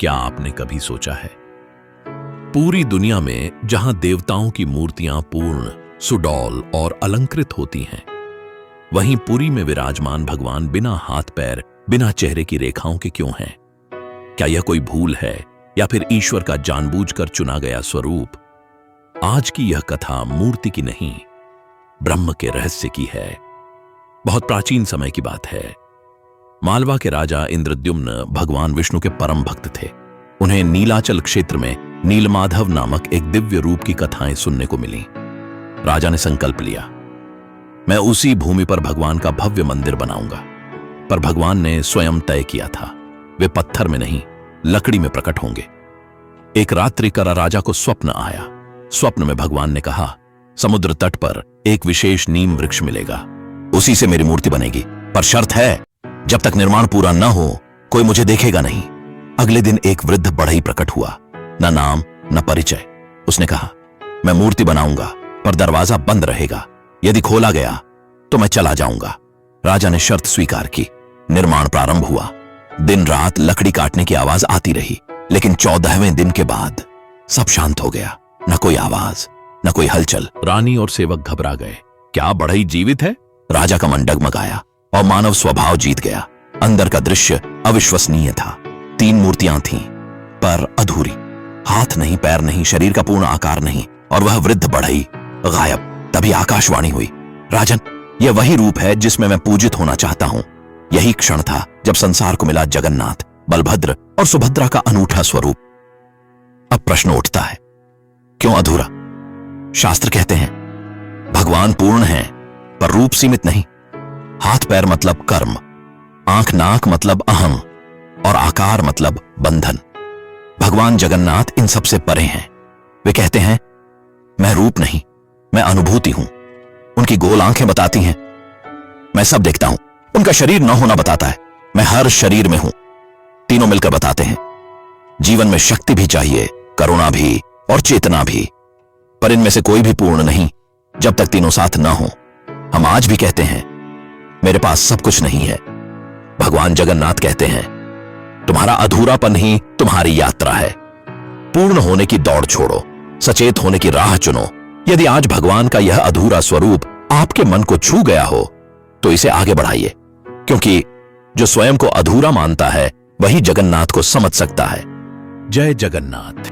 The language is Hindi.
क्या आपने कभी सोचा है, पूरी दुनिया में जहां देवताओं की मूर्तियां पूर्ण, सुडौल और अलंकृत होती हैं, वहीं पुरी में विराजमान भगवान बिना हाथ पैर, बिना चेहरे की रेखाओं के क्यों हैं? क्या यह कोई भूल है या फिर ईश्वर का जानबूझकर चुना गया स्वरूप? आज की यह कथा मूर्ति की नहीं, ब्रह्म के रहस्य की है। बहुत प्राचीन समय की बात है। मालवा के राजा इंद्रद्युम्न भगवान विष्णु के परम भक्त थे। उन्हें नीलाचल क्षेत्र में नीलमाधव नामक एक दिव्य रूप की कथाएं सुनने को मिली। राजा ने संकल्प लिया, मैं उसी भूमि पर भगवान का भव्य मंदिर बनाऊंगा। पर भगवान ने स्वयं तय किया था, वे पत्थर में नहीं, लकड़ी में प्रकट होंगे। एक रात्रि का राजा को स्वप्न आया। स्वप्न में भगवान ने कहा, समुद्र तट पर एक विशेष नीम वृक्ष मिलेगा, उसी से मेरी मूर्ति बनेगी, पर शर्त है, जब तक निर्माण पूरा न हो कोई मुझे देखेगा नहीं। अगले दिन एक वृद्ध बढ़ई प्रकट हुआ, न नाम न परिचय। उसने कहा, मैं मूर्ति बनाऊंगा पर दरवाजा बंद रहेगा, यदि खोला गया तो मैं चला जाऊंगा। राजा ने शर्त स्वीकार की। निर्माण प्रारंभ हुआ। दिन रात लकड़ी काटने की आवाज आती रही, लेकिन 14वें दिन के बाद सब शांत हो गया। न कोई आवाज, न कोई हलचल। रानी और सेवक घबरा गए। क्या बढ़ई जीवित है? राजा का मन डगमगाया और मानव स्वभाव जीत गया। अंदर का दृश्य अविश्वसनीय था। 3 मूर्तियां थीं, पर अधूरी। हाथ नहीं, पैर नहीं, शरीर का पूर्ण आकार नहीं, और वह वृद्ध बढ़ई गायब। तभी आकाशवाणी हुई, राजन, यह वही रूप है जिसमें मैं पूजित होना चाहता हूं। यही क्षण था जब संसार को मिला जगन्नाथ, बलभद्र और सुभद्रा का अनूठा स्वरूप। अब प्रश्न उठता है, क्यों अधूरा? शास्त्र कहते हैं, भगवान पूर्ण हैं, पर रूप सीमित नहीं। हाथ पैर मतलब कर्म, आंख नाक मतलब अहम, और आकार मतलब बंधन। भगवान जगन्नाथ इन सबसे परे हैं। वे कहते हैं, मैं रूप नहीं, मैं अनुभूति हूं। उनकी गोल आंखें बताती हैं, मैं सब देखता हूं। उनका शरीर न होना बताता है, मैं हर शरीर में हूं। तीनों मिलकर बताते हैं, जीवन में शक्ति भी चाहिए, करुणा भी और चेतना भी, पर इनमें से कोई भी पूर्ण नहीं जब तक तीनों साथ न हो। हम आज भी कहते हैं, मेरे पास सब कुछ नहीं है। भगवान जगन्नाथ कहते हैं, तुम्हारा अधूरापन ही तुम्हारी यात्रा है। पूर्ण होने की दौड़ छोड़ो, सचेत होने की राह चुनो। यदि आज भगवान का यह अधूरा स्वरूप आपके मन को छू गया हो, तो इसे आगे बढ़ाइए, क्योंकि जो स्वयं को अधूरा मानता है वही जगन्नाथ को समझ सकता है। जय जगन्नाथ।